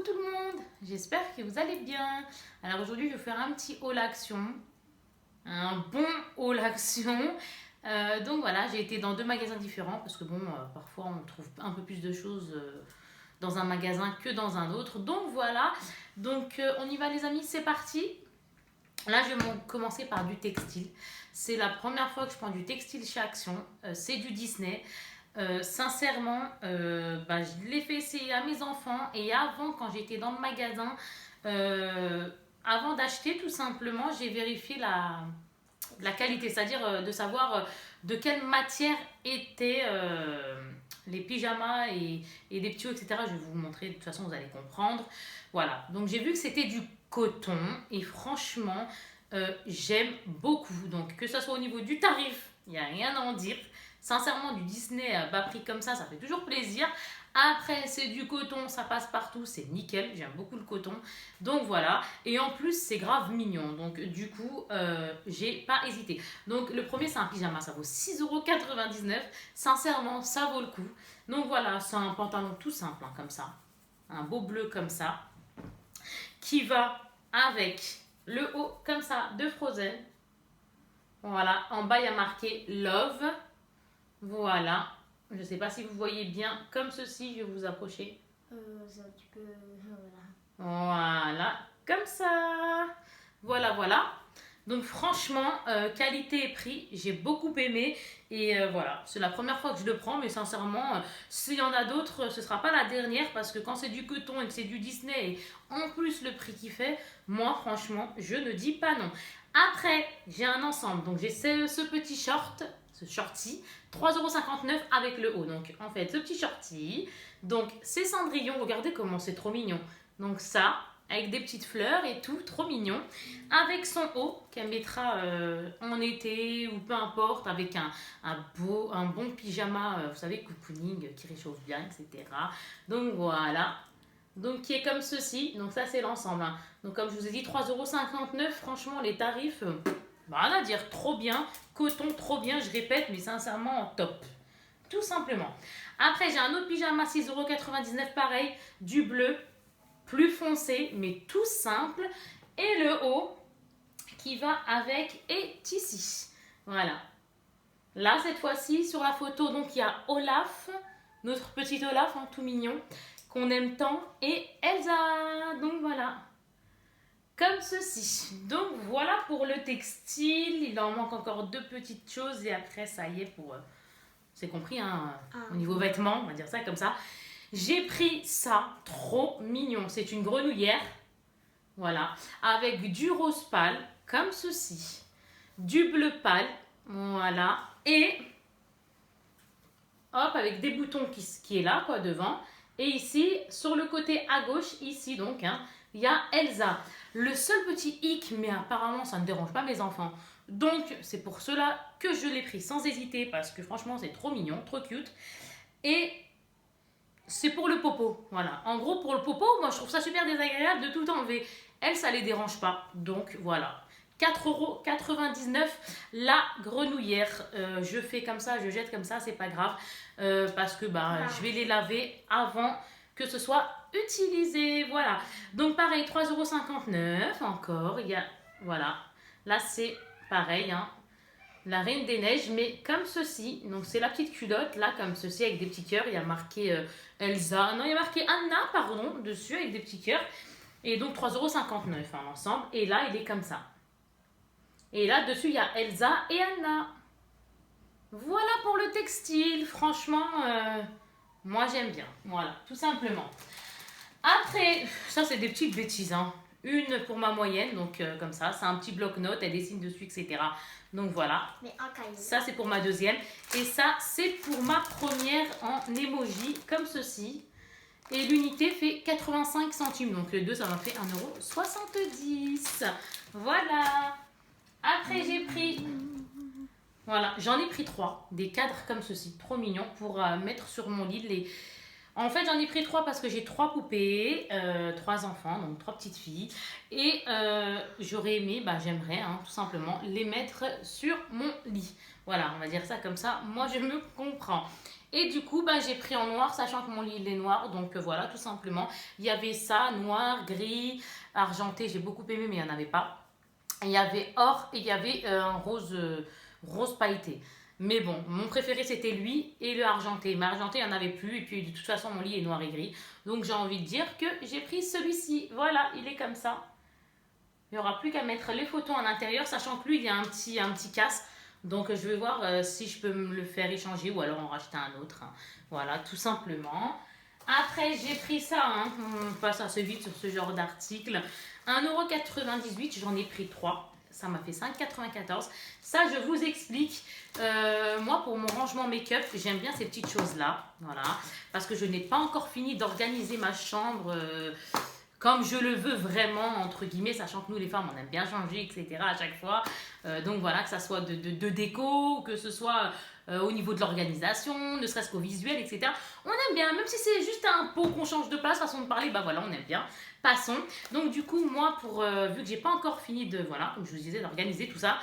Coucou tout le monde, j'espère que vous allez bien. Alors aujourd'hui je vais faire un petit haul action, un bon haul action. Donc voilà, j'ai été dans deux magasins différents parce que bon, parfois on trouve un peu plus de choses dans un magasin que dans un autre. Donc voilà, on y va les amis, c'est parti. Là je vais commencer par du textile. C'est la première fois que je prends du textile chez Action, c'est du Disney. Sincèrement, je l'ai fait essayer à mes enfants et avant, quand j'étais dans le magasin, euh, avant d'acheter, tout simplement, j'ai vérifié la qualité, c'est-à-dire de savoir de quelle matière étaient les pyjamas et des petits hauts, etc. Je vais vous montrer, de toute façon, vous allez comprendre. Voilà, donc j'ai vu que c'était du coton et franchement, j'aime beaucoup. Donc, que ce soit au niveau du tarif, il n'y a rien à en dire. Sincèrement, du Disney à bas prix comme ça fait toujours plaisir. Après, c'est du coton, ça passe partout, c'est nickel. J'aime beaucoup le coton. Donc voilà. Et en plus, c'est grave mignon. Donc du coup, j'ai pas hésité. Donc le premier, c'est un pyjama. Ça vaut 6,99 €. Sincèrement, ça vaut le coup. Donc voilà, c'est un pantalon tout simple, hein, comme ça. Un beau bleu comme ça. Qui va avec le haut comme ça de Frozen. Voilà. En bas, il y a marqué Love. Voilà. Je ne sais pas si vous voyez bien comme ceci. Je vais vous approcher. C'est un petit peu... Voilà. Comme ça. Voilà, voilà. Donc franchement, qualité et prix, j'ai beaucoup aimé. Et voilà, c'est la première fois que je le prends. Mais sincèrement, s'il y en a d'autres, ce ne sera pas la dernière. Parce que quand c'est du coton et que c'est du Disney, et en plus le prix qu'il fait, moi franchement, je ne dis pas non. Après, j'ai un ensemble. Donc j'ai ce petit short, ce shorty, 3,59 € avec le haut. Donc en fait, ce petit shorty, donc c'est Cendrillon. Regardez comment c'est trop mignon. Donc ça, avec des petites fleurs et tout, trop mignon. Avec son haut qu'elle mettra en été ou peu importe, avec un bon pyjama, vous savez, cocooning qui réchauffe bien, etc. Donc voilà. Donc qui est comme ceci. Donc ça c'est l'ensemble, hein. Donc comme je vous ai dit, 3,59 €. Franchement, les tarifs, rien à dire, trop bien. Coton, trop bien, je répète, mais sincèrement, top. Tout simplement. Après, j'ai un autre pyjama, 6,99 € pareil, du bleu, plus foncé, mais tout simple. Et le haut qui va avec est ici. Voilà. Là, cette fois-ci, sur la photo, donc il y a Olaf, notre petit Olaf, hein, tout mignon, qu'on aime tant, et Elsa. Donc voilà. Comme ceci. Donc voilà pour le textile. Il en manque encore deux petites choses et après, ça y est pour... c'est compris, hein, au niveau vêtements, on va dire ça comme ça. J'ai pris ça, trop mignon. C'est une grenouillère, voilà, avec du rose pâle, comme ceci, du bleu pâle, voilà, et hop, avec des boutons qui est là, quoi, devant. Et ici, sur le côté à gauche, ici donc, hein, il y a Elsa. Le seul petit hic, mais apparemment ça ne dérange pas mes enfants. Donc c'est pour cela que je l'ai pris sans hésiter, parce que franchement c'est trop mignon, trop cute. Et c'est pour le popo, voilà. En gros, pour le popo, moi je trouve ça super désagréable de tout enlever. Elle, ça les dérange pas. Donc voilà. 4,99 € la grenouillère. Je fais comme ça, je jette comme ça, c'est pas grave. Parce que je vais les laver avant que ce soit utilisé. Voilà. Donc pareil, 3,59 € encore. Il y a, voilà. Là, c'est pareil, hein. La Reine des Neiges, mais comme ceci. Donc c'est la petite culotte, là, comme ceci, avec des petits cœurs. Il y a marqué Elsa. Non, il y a marqué Anna, pardon, dessus, avec des petits cœurs. Et donc 3,59 € hein, l'ensemble. Et là, il est comme ça. Et là, dessus, il y a Elsa et Anna. Voilà pour le textile. Franchement, moi, j'aime bien. Voilà, tout simplement. Après, ça, c'est des petites bêtises, hein. Une pour ma moyenne, donc comme ça. C'est un petit bloc-notes, elle dessine dessus, etc. Donc voilà. Mais un cahier. Ça, c'est pour ma deuxième. Et ça, c'est pour ma première en emoji, comme ceci. Et l'unité fait 85 centimes. Donc les deux, ça m'a fait 1,70 €. Voilà. Après, j'ai pris... Voilà, j'en ai pris 3. Des cadres comme ceci, trop mignons, pour mettre sur mon lit. En fait, j'en ai pris 3 parce que j'ai 3 poupées, 3 enfants, donc 3 petites filles. Et j'aurais aimé, j'aimerais tout simplement les mettre sur mon lit. Voilà, on va dire ça comme ça. Moi, je me comprends. Et du coup, ben, j'ai pris en noir, sachant que mon lit il est noir. Donc voilà, tout simplement. Il y avait ça, noir, gris, argenté. J'ai beaucoup aimé, mais il n'y en avait pas. Il y avait or et il y avait un rose pailleté. Mais bon, mon préféré c'était lui et le argenté. Mais argenté, il n'y en avait plus. Et puis de toute façon, mon lit est noir et gris. Donc j'ai envie de dire que j'ai pris celui-ci. Voilà, il est comme ça. Il n'y aura plus qu'à mettre les photos à l'intérieur, sachant que lui, il y a un petit casse. Donc je vais voir si je peux me le faire échanger ou alors en racheter un autre. Hein. Voilà, tout simplement. Après, j'ai pris ça. Hein. On passe assez vite sur ce genre d'article. 1,98 €, j'en ai pris 3. Ça m'a fait 5,94 €. Ça, je vous explique. Moi, pour mon rangement make-up, j'aime bien ces petites choses-là. Voilà. Parce que je n'ai pas encore fini d'organiser ma chambre comme je le veux vraiment, entre guillemets, sachant que nous, les femmes, on aime bien changer, etc. à chaque fois. Donc voilà, que ça soit de déco, que ce soit au niveau de l'organisation, ne serait-ce qu'au visuel, etc. On aime bien, même si c'est juste un pot qu'on change de place, façon de parler, bah voilà, on aime bien. Passons. Donc du coup, moi, vu que j'ai pas encore fini de, voilà, comme je vous disais, d'organiser tout ça,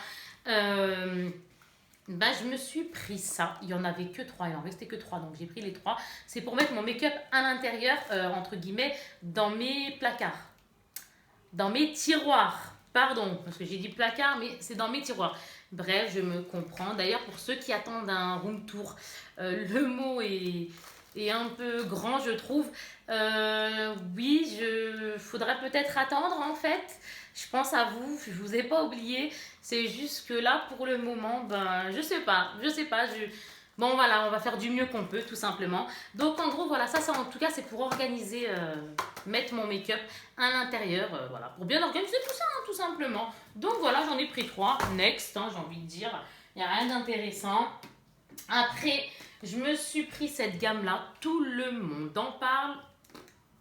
bah, je me suis pris ça. Il y en avait que 3, il en restait que 3, donc j'ai pris les 3. C'est pour mettre mon make-up à l'intérieur, entre guillemets, dans mes placards. Dans mes tiroirs. Pardon, parce que j'ai dit placard, mais c'est dans mes tiroirs. Bref, je me comprends. D'ailleurs, pour ceux qui attendent un room tour, le mot est un peu grand, je trouve. Oui, faudrait peut-être attendre, en fait. Je pense à vous, je vous ai pas oublié. C'est juste que là, pour le moment, ben, je sais pas. Bon, voilà, on va faire du mieux qu'on peut, tout simplement. Donc, en gros, voilà, ça en tout cas, c'est pour organiser, mettre mon make-up à l'intérieur, voilà, pour bien organiser tout ça, hein, tout simplement. Donc, voilà, j'en ai pris 3. Next, hein, j'ai envie de dire, il n'y a rien d'intéressant. Après, je me suis pris cette gamme-là. Tout le monde en parle.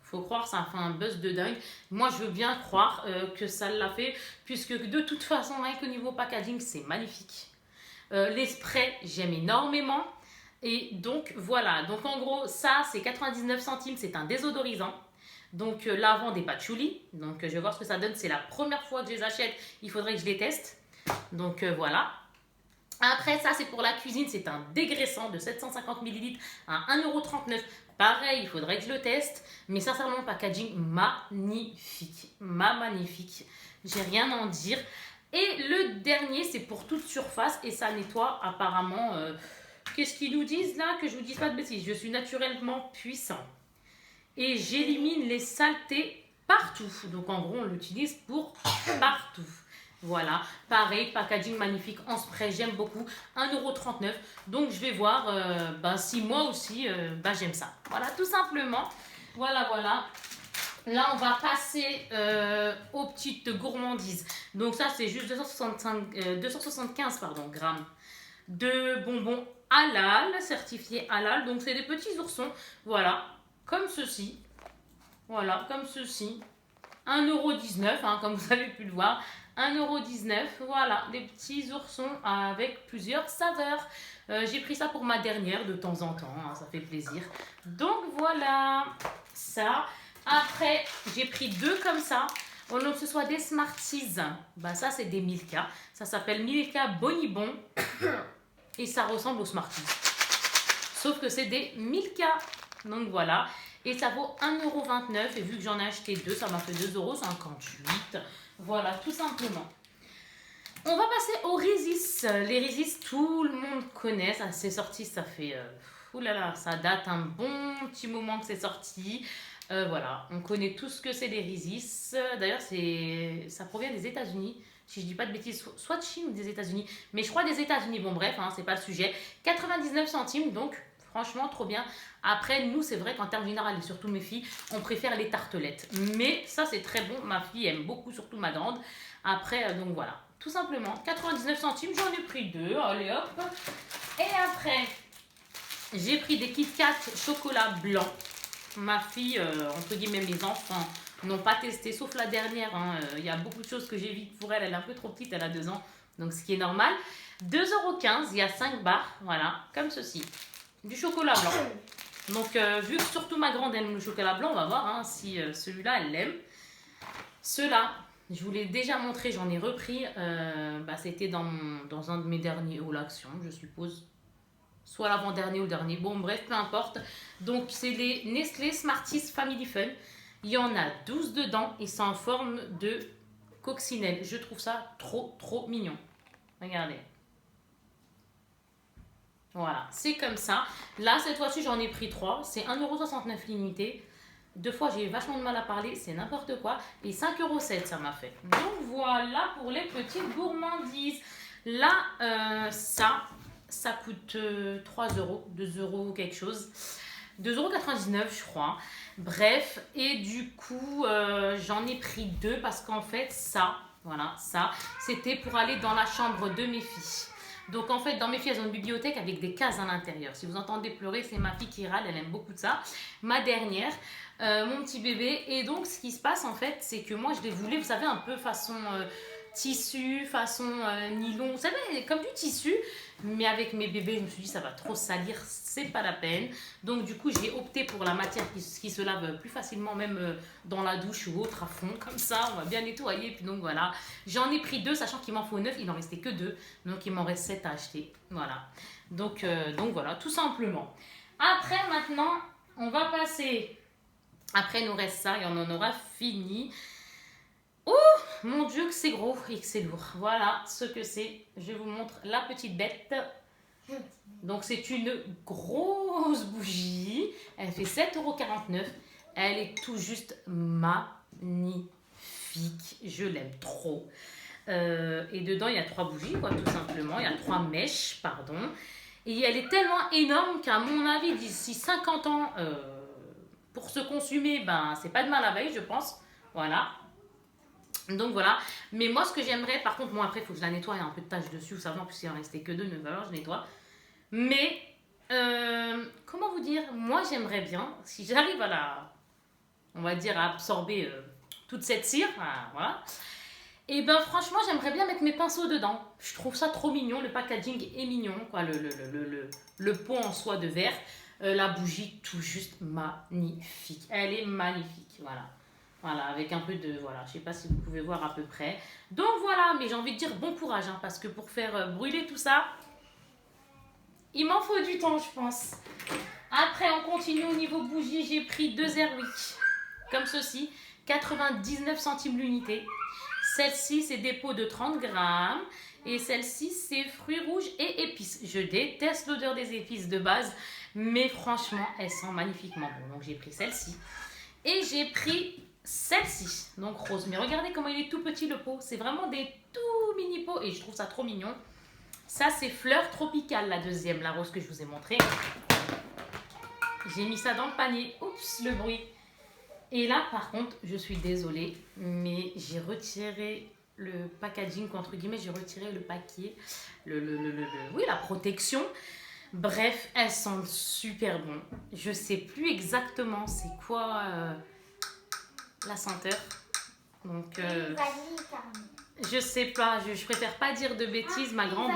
Faut croire, ça a fait un buzz de dingue. Moi, je veux bien croire que ça l'a fait, puisque de toute façon, rien qu'au niveau packaging, c'est magnifique. Les sprays, j'aime énormément. Et donc, voilà. Donc, en gros, ça, c'est 99 centimes. C'est un désodorisant. Donc, l'avant des patchouli. Donc, je vais voir ce que ça donne. C'est la première fois que je les achète. Il faudrait que je les teste. Donc, voilà. Après, ça, c'est pour la cuisine. C'est un dégraissant de 750 ml à 1,39 €. Pareil, il faudrait que je le teste. Mais sincèrement, packaging magnifique. Magnifique. J'ai rien à en dire. Et le dernier, c'est pour toute surface. Et ça nettoie apparemment. Qu'est-ce qu'ils nous disent là? Que je vous dise pas de bêtises. Je suis naturellement puissant. Et j'élimine les saletés partout. Donc en gros, on l'utilise pour partout. Voilà, pareil, packaging magnifique en spray, j'aime beaucoup, 1,39 €. Donc je vais voir si moi aussi j'aime ça. Voilà, tout simplement. Voilà, voilà. Là, on va passer aux petites gourmandises. Donc ça, c'est juste 275 grammes de bonbons halal, certifiés halal. Donc c'est des petits oursons, voilà, comme ceci. Voilà, comme ceci. 1,19 €, hein, comme vous avez pu le voir. 1,19 €, voilà, des petits oursons avec plusieurs saveurs. J'ai pris ça pour ma dernière de temps en temps, hein, ça fait plaisir. Donc voilà, ça. Après, j'ai pris 2 comme ça. Au lieu que ce soit des Smarties, bah ça c'est des Milka. Ça s'appelle Milka Bonibon. Et ça ressemble aux Smarties. Sauf que c'est des Milka. Donc voilà. Et ça vaut 1,29 €. Et vu que j'en ai acheté 2, ça m'a fait 2,58 €. Voilà, tout simplement. On va passer aux Résis. Les Résis, tout le monde connaît. Ça c'est sorti, ça fait... oulala, ça date un bon petit moment que c'est sorti. Voilà, on connaît tout ce que c'est les Résis. D'ailleurs, ça provient des États-Unis. Si je dis pas de bêtises, soit de Chine ou des États-Unis. Mais je crois des États-Unis. Bon, bref, hein, c'est pas le sujet. 99 centimes, donc franchement, trop bien. Après, nous, c'est vrai qu'en termes général, et surtout mes filles, on préfère les tartelettes. Mais ça, c'est très bon. Ma fille aime beaucoup, surtout ma grande. Après, donc voilà. Tout simplement, 99 centimes, j'en ai pris 2. Allez, hop. Et après, j'ai pris des Kit Kat chocolat blanc. Ma fille, entre guillemets, mes enfants n'ont pas testé, sauf la dernière. Il y a beaucoup de choses que j'évite pour elle. Elle est un peu trop petite, elle a 2 ans. Donc, ce qui est normal. 2,15 €, il y a 5 barres. Voilà, comme ceci. Du chocolat blanc. Donc, vu que surtout ma grande aime le chocolat blanc, on va voir hein, si celui-là, elle l'aime. Ceux-là, je vous l'ai déjà montré, j'en ai repris. C'était dans un de mes derniers haul action, je suppose. soit l'avant-dernier ou le dernier. Bon, bref, peu importe. Donc, c'est les Nestlé Smarties Family Fun. Il y en a 12 dedans et c'est en forme de coccinelle. Je trouve ça trop mignon. Regardez. Voilà, c'est comme ça. Là, cette fois-ci, j'en ai pris 3. C'est 1,69 € l'unité. Deux fois, j'ai eu vachement de mal à parler. C'est n'importe quoi. Et 5,7 € ça m'a fait. Donc, voilà pour les petites gourmandises. Là, ça coûte 3 €, 2 € quelque chose. 2,99 € je crois. Bref, et du coup, j'en ai pris 2 parce qu'en fait, ça, c'était pour aller dans la chambre de mes filles. Donc en fait, dans mes filles, elles ont une bibliothèque avec des cases à l'intérieur. Si vous entendez pleurer, c'est ma fille qui râle, elle aime beaucoup de ça. Ma dernière, mon petit bébé. Et donc, ce qui se passe en fait, c'est que moi, je les voulais, vous savez, un peu façon tissu, façon nylon, vous savez, comme du tissu. Mais avec mes bébés, je me suis dit, ça va trop salir, c'est pas la peine. Donc du coup, j'ai opté pour la matière qui se lave plus facilement, même dans la douche ou autre, à fond, comme ça, on va bien nettoyer. Puis donc voilà, j'en ai pris 2, sachant qu'il m'en faut 9, il n'en restait que 2. Donc il m'en reste 7 à acheter, voilà. Donc voilà, tout simplement. Après, maintenant, on va passer, après il nous reste ça et on en aura fini. Oh mon Dieu que c'est gros et que c'est lourd. Voilà ce que c'est. Je vous montre la petite bête. Donc c'est une grosse bougie. Elle fait 7,49 €. Elle est tout juste magnifique. Je l'aime trop. Et dedans il y a 3 bougies, quoi, tout simplement. Il y a 3 mèches, pardon. Et elle est tellement énorme qu'à mon avis, d'ici 50 ans, pour se consumer, ben c'est pas demain la veille, je pense. Voilà. Donc voilà, mais moi ce que j'aimerais, par contre, bon après il faut que je la nettoie, il y a un peu de taches dessus, vous savez, en plus il en restait que 2, ne va alors je nettoie. Mais, comment vous dire, moi j'aimerais bien, si j'arrive à on va dire, à absorber toute cette cire, voilà. Et ben franchement j'aimerais bien mettre mes pinceaux dedans, je trouve ça trop mignon, le packaging est mignon, quoi, le pot en soie de verre, la bougie tout juste magnifique, elle est magnifique, voilà. Voilà, avec un peu de... Voilà, je sais pas si vous pouvez voir à peu près. Donc voilà, mais j'ai envie de dire bon courage, hein, parce que pour faire brûler tout ça, il m'en faut du temps, je pense. Après, on continue au niveau bougie. J'ai pris 2 Airwick, comme ceci, 99 centimes l'unité. Celle-ci, c'est des pots de 30 grammes. Et celle-ci, c'est fruits rouges et épices. Je déteste l'odeur des épices de base, mais franchement, elles sentent magnifiquement bon. Donc j'ai pris celle-ci. Et j'ai pris... celle-ci, donc rose. Mais regardez comment il est tout petit le pot. C'est vraiment des tout mini pots et je trouve ça trop mignon. Ça, c'est fleur tropicale, la deuxième, la rose que je vous ai montrée. J'ai mis ça dans le panier. Oups, le bruit. Et là, par contre, je suis désolée, mais j'ai retiré le packaging, entre guillemets, j'ai retiré le papier, oui, la protection. Bref, elles sentent super bon. Je sais plus exactement c'est quoi... la senteur. Donc, je sais pas, je préfère pas dire de bêtises, ma grande,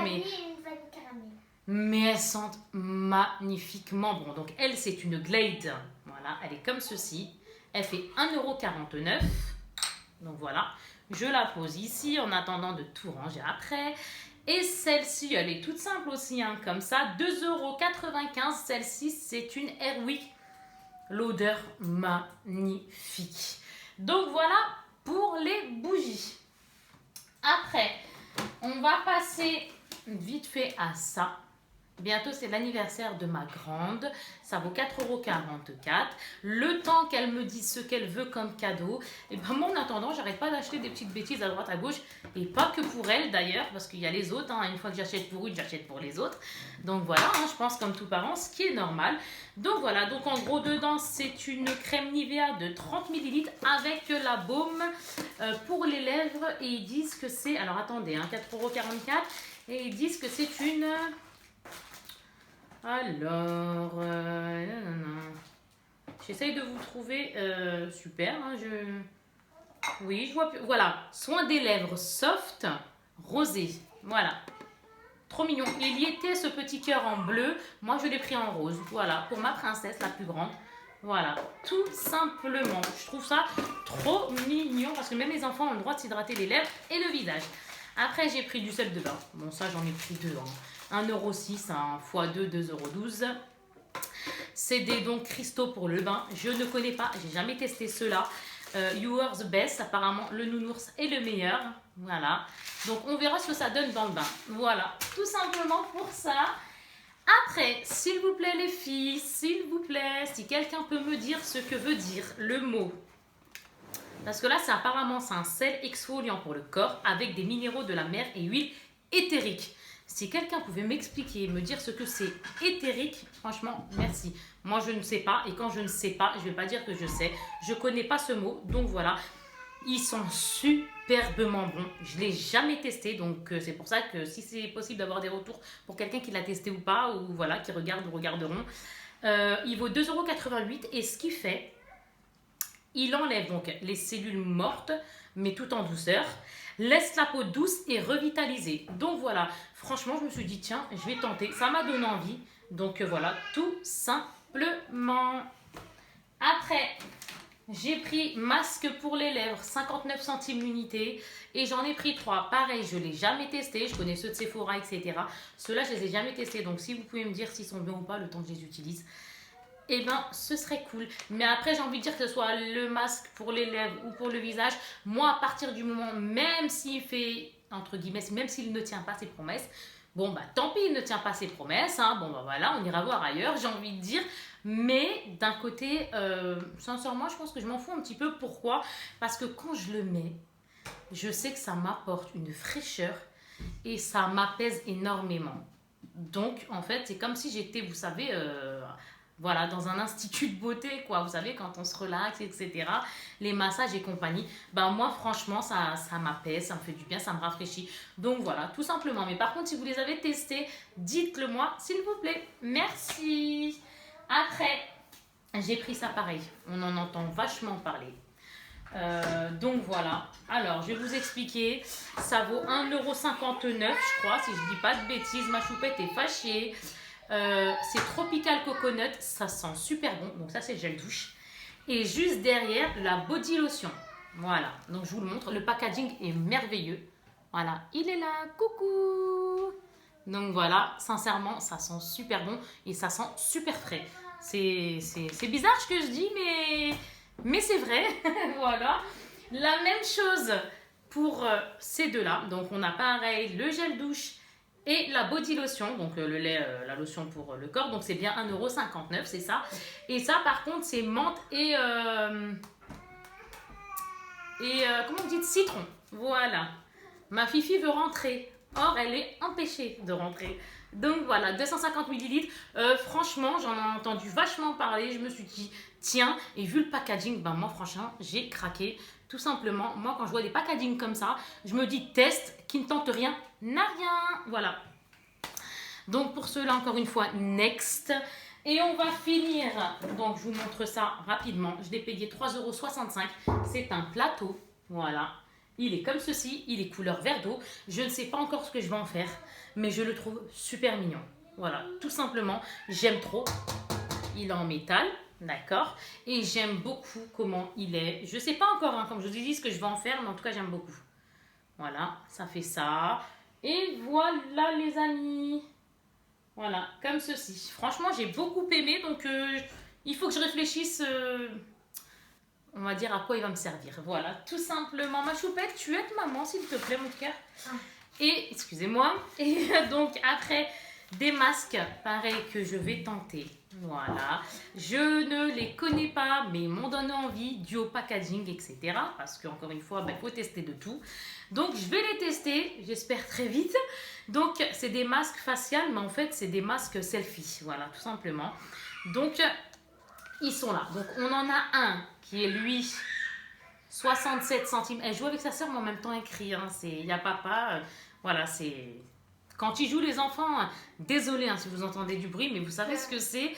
mais elles sentent magnifiquement bon. Donc, elle, c'est une Glade. Voilà, elle est comme ceci. Elle fait 1,49 €. Donc, voilà. Je la pose ici en attendant de tout ranger après. Et celle-ci, elle est toute simple aussi, hein, comme ça. 2,95 €. Celle-ci, c'est une Airwick. L'odeur magnifique. Donc voilà pour les bougies. Après, on va passer vite fait à ça. Bientôt, c'est l'anniversaire de ma grande. Ça vaut 4,44 €. Le temps qu'elle me dise ce qu'elle veut comme cadeau. Et ben moi, en attendant, j'arrête pas d'acheter des petites bêtises à droite à gauche. Et pas que pour elle d'ailleurs, parce qu'il y a les autres. Hein. Une fois que j'achète pour une, j'achète pour les autres. Donc voilà, hein, je pense comme tout parent, ce qui est normal. Donc voilà, donc en gros, dedans, c'est une crème Nivea de 30 ml avec la baume pour les lèvres. Et ils disent que c'est... Alors attendez, hein, 4,44 €. Et ils disent que c'est une... Alors, j'essaye de vous trouver, super, hein, oui, je vois plus, voilà, soin des lèvres soft, rosé, voilà, trop mignon, il y était ce petit cœur en bleu, moi je l'ai pris en rose, voilà, pour ma princesse la plus grande, voilà, tout simplement, je trouve ça trop mignon, parce que même les enfants ont le droit de s'hydrater les lèvres et le visage. Après j'ai pris du sel de bain, bon ça j'en ai pris 2, hein. 1,06 €, hein, x2, 2,12 €. C'est des donc cristaux pour le bain. Je ne connais pas, j'ai jamais testé ceux-là. You are the best, apparemment le nounours est le meilleur. Voilà. Donc on verra ce que ça donne dans le bain. Voilà, tout simplement pour ça. Après, s'il vous plaît les filles, s'il vous plaît, si quelqu'un peut me dire ce que veut dire le mot. Parce que là, apparemment, c'est un sel exfoliant pour le corps avec des minéraux de la mer et huile éthérique. Si quelqu'un pouvait m'expliquer, me dire ce que c'est éthérique, franchement, merci. Moi, je ne sais pas. Et quand je ne sais pas, je ne vais pas dire que je sais. Je ne connais pas ce mot. Donc voilà, ils sont superbement bons. Je ne l'ai jamais testé. Donc c'est pour ça que si c'est possible d'avoir des retours pour quelqu'un qui l'a testé ou pas, ou voilà, qui regarde ou regarderont. Il vaut 2,88 € et ce qu'il fait, il enlève donc les cellules mortes, mais tout en douceur, laisse la peau douce et revitalisée. Donc voilà, franchement, je me suis dit, tiens, je vais tenter. Ça m'a donné envie. Donc voilà, tout simplement. Après, j'ai pris masque pour les lèvres, 59 centimes l'unité. Et j'en ai pris 3. Pareil, je ne l'ai jamais testé. Je connais ceux de Sephora, etc. Ceux-là, je ne les ai jamais testés. Donc si vous pouvez me dire s'ils sont bien ou pas, le temps que je les utilise. Eh bien, ce serait cool. Mais après, j'ai envie de dire que ce soit le masque pour les lèvres ou pour le visage. Moi, à partir du moment, même s'il fait, entre guillemets, même s'il ne tient pas ses promesses, bon, bah tant pis, il ne tient pas ses promesses. Hein. Bon, bah voilà, on ira voir ailleurs, j'ai envie de dire. Mais d'un côté, sincèrement, je pense que je m'en fous un petit peu. Pourquoi? Parce que quand je le mets, je sais que ça m'apporte une fraîcheur et ça m'apaise énormément. Donc, en fait, c'est comme si j'étais, vous savez... voilà, dans un institut de beauté, quoi. Vous savez, quand on se relaxe, etc. Les massages et compagnie. Ben moi, franchement, ça m'apaise, ça me fait du bien, ça me rafraîchit. Donc voilà, tout simplement. Mais par contre, si vous les avez testés, dites-le moi, s'il vous plaît. Merci. Après, j'ai pris ça pareil. On en entend vachement parler. Donc voilà. Alors, je vais vous expliquer. Ça vaut 1,59 €, je crois, si je dis pas de bêtises. Ma choupette est fâchée. C'est Tropical Coconut, ça sent super bon. Donc ça c'est le gel douche. Et juste derrière, la body lotion. Voilà, donc je vous le montre. Le packaging est merveilleux. Voilà, il est là, coucou. Donc voilà, sincèrement, ça sent super bon et ça sent super frais. C'est bizarre ce que je dis, mais c'est vrai. Voilà, la même chose pour ces deux-là. Donc on a pareil, le gel douche et la body lotion, donc le lait, la lotion pour le corps, donc c'est bien 1,59 €, c'est ça. Et ça, par contre, c'est menthe et comment vous dites, citron. Voilà. Ma fifi veut rentrer. Or, elle est empêchée de rentrer. Donc voilà, 250 ml. Franchement, j'en ai entendu vachement parler. Je me suis dit, tiens, et vu le packaging, ben moi, franchement, j'ai craqué. Tout simplement, moi, quand je vois des packagings comme ça, je me dis, test, qui ne tente rien, n'a rien. Voilà. Donc, pour ceux-là, encore une fois, next. Et on va finir. Donc, je vous montre ça rapidement. Je l'ai payé 3,65 €. C'est un plateau. Voilà. Il est comme ceci. Il est couleur vert d'eau. Je ne sais pas encore ce que je vais en faire, mais je le trouve super mignon. Voilà, tout simplement. J'aime trop. Il est en métal. D'accord. Et j'aime beaucoup comment il est. Je ne sais pas encore, hein, comme je vous ai dit, ce que je vais en faire, mais en tout cas, j'aime beaucoup. Voilà, ça fait ça. Et voilà, les amis. Voilà, comme ceci. Franchement, j'ai beaucoup aimé, donc il faut que je réfléchisse, on va dire, à quoi il va me servir. Voilà, tout simplement. Ma choupette, tu aides maman, s'il te plaît, mon cœur. Et, excusez-moi. Et donc, après, des masques, pareil, que je vais tenter. Voilà, je ne les connais pas, mais ils m'ont donné envie, dû au packaging, etc. Parce qu'encore une fois, il faut tester de tout. Donc, je vais les tester, j'espère très vite. Donc, c'est des masques faciales, mais en fait, c'est des masques selfie. Voilà, tout simplement. Donc, ils sont là. Donc, on en a un qui est, lui, 67 centimes. Elle joue avec sa soeur, mais en même temps, elle crie. Hein. Il y a papa. Voilà, c'est... Quand ils jouent les enfants, désolé hein, si vous entendez du bruit, mais vous savez ce que c'est.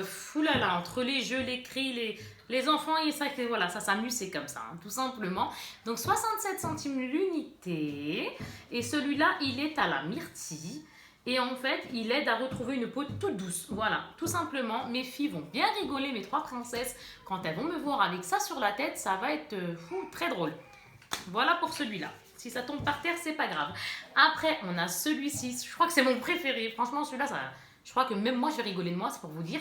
Foulala, entre les jeux, les cris, les enfants, et ça, voilà, ça s'amuse, c'est comme ça, hein, tout simplement. Donc 67 centimes l'unité. Et celui-là, il est à la myrtille. Et en fait, il aide à retrouver une peau toute douce. Voilà, tout simplement. Mes filles vont bien rigoler, mes 3 princesses. Quand elles vont me voir avec ça sur la tête, ça va être très drôle. Voilà pour celui-là. Si ça tombe par terre, c'est pas grave. Après, on a celui-ci. Je crois que c'est mon préféré. Franchement, celui-là, je crois que même moi, je vais rigoler de moi, c'est pour vous dire.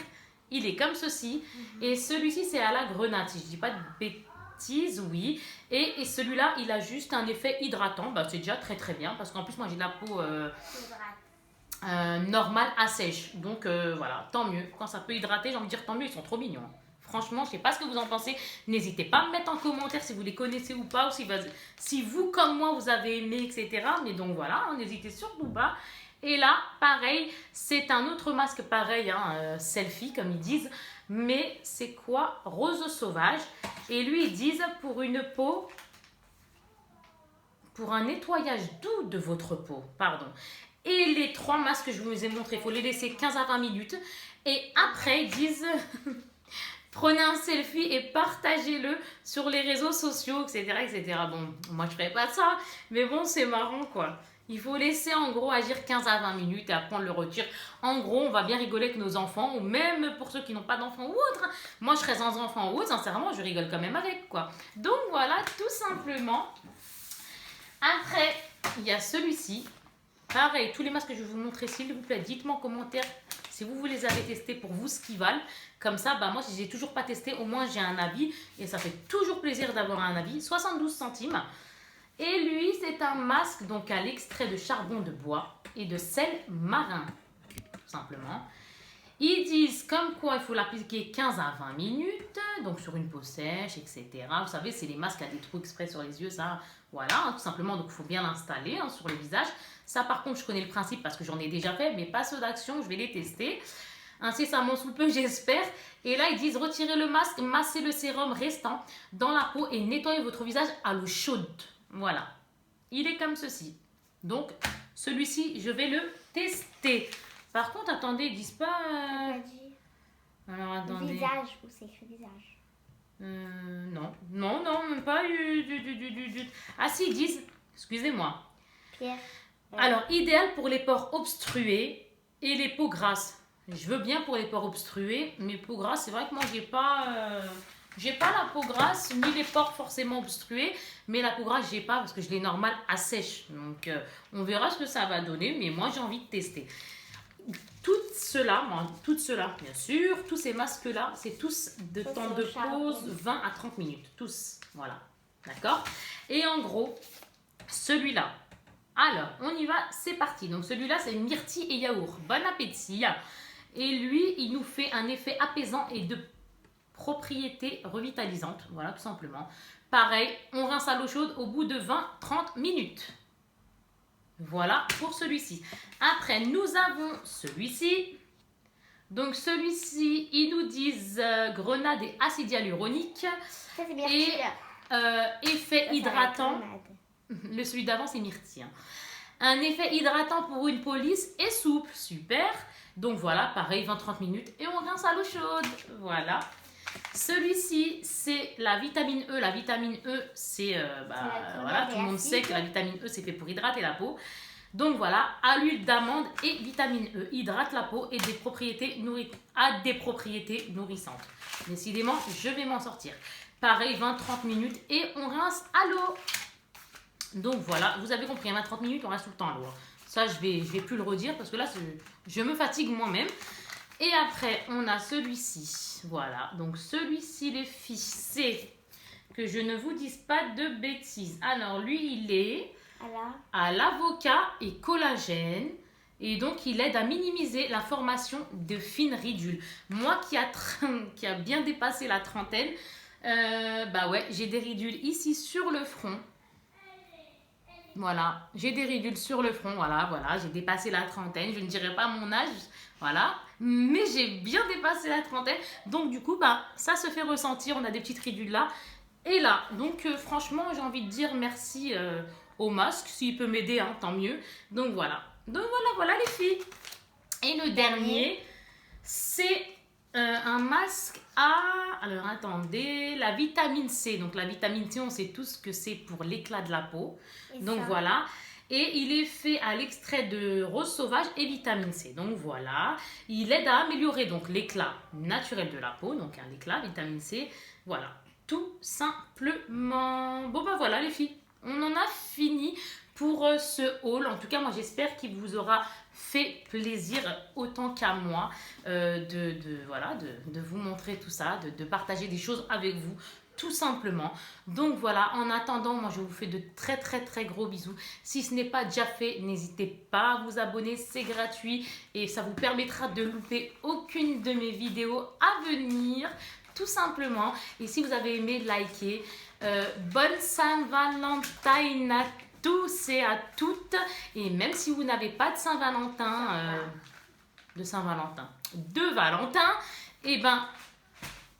Il est comme ceci. Et celui-ci, c'est à la grenade, si je dis pas de bêtises, oui. Et celui-là, il a juste un effet hydratant. Bah, c'est déjà très très bien. Parce qu'en plus, moi, j'ai de la peau normale à sèche. Donc, voilà, tant mieux. Quand ça peut hydrater, j'ai envie de dire tant mieux. Ils sont trop mignons. Franchement, je sais pas ce que vous en pensez. N'hésitez pas à me mettre en commentaire si vous les connaissez ou pas. Ou si vous, comme moi, vous avez aimé, etc. Mais donc, voilà, n'hésitez surtout pas. Et là, pareil, c'est un autre masque pareil, hein, selfie comme ils disent, mais c'est quoi? Rose sauvage. Et lui, ils disent pour une peau, pour un nettoyage doux de votre peau, pardon. Et les 3 masques que je vous ai montrés, il faut les laisser 15 à 20 minutes. Et après, ils disent, prenez un selfie et partagez-le sur les réseaux sociaux, etc., etc. Bon, moi, je ne ferai pas ça, mais bon, c'est marrant, quoi. Il faut laisser en gros agir 15 à 20 minutes et après on le retire. En gros, on va bien rigoler avec nos enfants ou même pour ceux qui n'ont pas d'enfants ou autre. Moi, je serais sans enfant ou autre, sincèrement, je rigole quand même avec quoi. Donc voilà, tout simplement. Après, il y a celui-ci. Pareil, tous les masques que je vais vous montrer, s'il vous plaît, dites-moi en commentaire si vous les avez testés pour vous ce qu'ils valent. Comme ça, bah moi, si je n'ai toujours pas testé, au moins j'ai un avis et ça fait toujours plaisir d'avoir un avis. 72 centimes. Et lui, c'est un masque donc à l'extrait de charbon de bois et de sel marin, tout simplement. Ils disent comme quoi il faut l'appliquer 15 à 20 minutes, donc sur une peau sèche, etc. Vous savez, c'est les masques à des trous exprès sur les yeux, ça, voilà, hein, tout simplement. Donc, il faut bien l'installer hein, sur le visage. Ça, par contre, je connais le principe parce que j'en ai déjà fait, mais pas ceux d'action, je vais les tester. Incessamment sous peu, j'espère. Et là, ils disent retirez le masque, massez le sérum restant dans la peau et nettoyez votre visage à l'eau chaude. Voilà, il est comme ceci. Donc, celui-ci, je vais le tester. Par contre, attendez, ils disent pas... Alors, attendez. Visage, où c'est écrit visage? Non, même pas du... Ah si, ils disent, excusez-moi. Pierre. Alors, idéal pour les pores obstrués et les peaux grasses. Je veux bien pour les pores obstrués, mais peaux grasses, c'est vrai que moi, j'ai pas la peau grasse, ni les pores forcément obstrués, mais la peau grasse, j'ai pas parce que je l'ai normale à sèche. Donc, on verra ce que ça va donner, mais moi, j'ai envie de tester. Toutes ceux-là, bien sûr, tous ces masques-là, c'est tous de temps de pause 20 à 30 minutes. Tous, voilà. D'accord? Et en gros, celui-là. Alors, on y va, c'est parti. Donc, celui-là, c'est myrtille et yaourt. Bon appétit. Et lui, il nous fait un effet apaisant et de propriétés revitalisantes. Voilà, tout simplement. Pareil, on rince à l'eau chaude au bout de 20-30 minutes. Voilà pour celui-ci. Après, nous avons celui-ci. Donc, celui-ci, ils nous disent grenade et acide hyaluronique. Ça, c'est bien. Et effet hydratant. Le celui d'avant, c'est myrtille. Un effet hydratant pour une peau lisse et souple. Super. Donc, voilà, pareil, 20-30 minutes. Et on rince à l'eau chaude. Voilà. Celui-ci, c'est la vitamine E. La vitamine E, c'est, voilà, tout le monde sait que la vitamine E, c'est fait pour hydrater la peau. Donc voilà, à l'huile d'amande et vitamine E, hydrate la peau et a des propriétés nourrissantes. Décidément, je vais m'en sortir. Pareil, 20-30 minutes et on rince à l'eau. Donc voilà, vous avez compris, 20-30 minutes, on reste tout le temps à l'eau. Ça, je vais plus le redire parce que là, je me fatigue moi-même. Et après, on a celui-ci. Voilà. Donc, celui-ci, les filles, c'est que je ne vous dise pas de bêtises. Alors, lui, il est à l'avocat et collagène. Et donc, il aide à minimiser la formation de fines ridules. Moi qui a bien dépassé la trentaine, bah ouais, j'ai des ridules ici sur le front. Voilà, j'ai des ridules sur le front, voilà, j'ai dépassé la trentaine, je ne dirai pas mon âge, voilà, mais j'ai bien dépassé la trentaine, donc du coup, bah, ça se fait ressentir, on a des petites ridules là, et là, donc franchement, j'ai envie de dire merci au masque, s'il peut m'aider, hein, tant mieux, donc voilà les filles. Et le dernier, c'est un masque à, alors attendez, la vitamine C. Donc la vitamine C, on sait tous que c'est pour l'éclat de la peau. Donc voilà. Et il est fait à l'extrait de rose sauvage et vitamine C. Donc voilà. Il aide à améliorer donc l'éclat naturel de la peau. Donc l'éclat, vitamine C. Voilà. Tout simplement. Bon ben voilà les filles. on en a fini pour ce haul. En tout cas, moi j'espère qu'il vous aura fait plaisir autant qu'à moi voilà, de vous montrer tout ça, de partager des choses avec vous. Tout simplement. Donc voilà, en attendant, moi je vous fais de très très très gros bisous. Si ce n'est pas déjà fait, n'hésitez pas à vous abonner, c'est gratuit et ça vous permettra de louper aucune de mes vidéos à venir, tout simplement. Et si vous avez aimé, likez. Bonne Saint-Valentin à tous et à toutes. Et même si vous n'avez pas de Saint-Valentin, de Valentin, et ben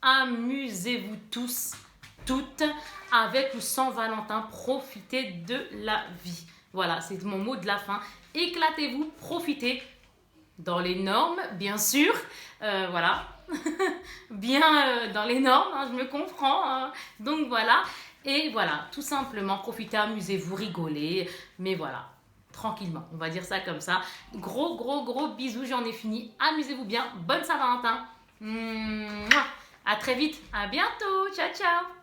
amusez-vous tous, toutes, avec ou sans Valentin, profitez de la vie. Voilà, c'est mon mot de la fin. Éclatez-vous, profitez dans les normes, bien sûr. Voilà, bien dans les normes, hein, je me comprends. Hein. Donc voilà, et voilà, tout simplement, profitez, amusez-vous, rigolez. Mais voilà, tranquillement, on va dire ça comme ça. Gros, gros, gros bisous, j'en ai fini. Amusez-vous bien, bonne Saint-Valentin. À très vite, à bientôt, ciao ciao.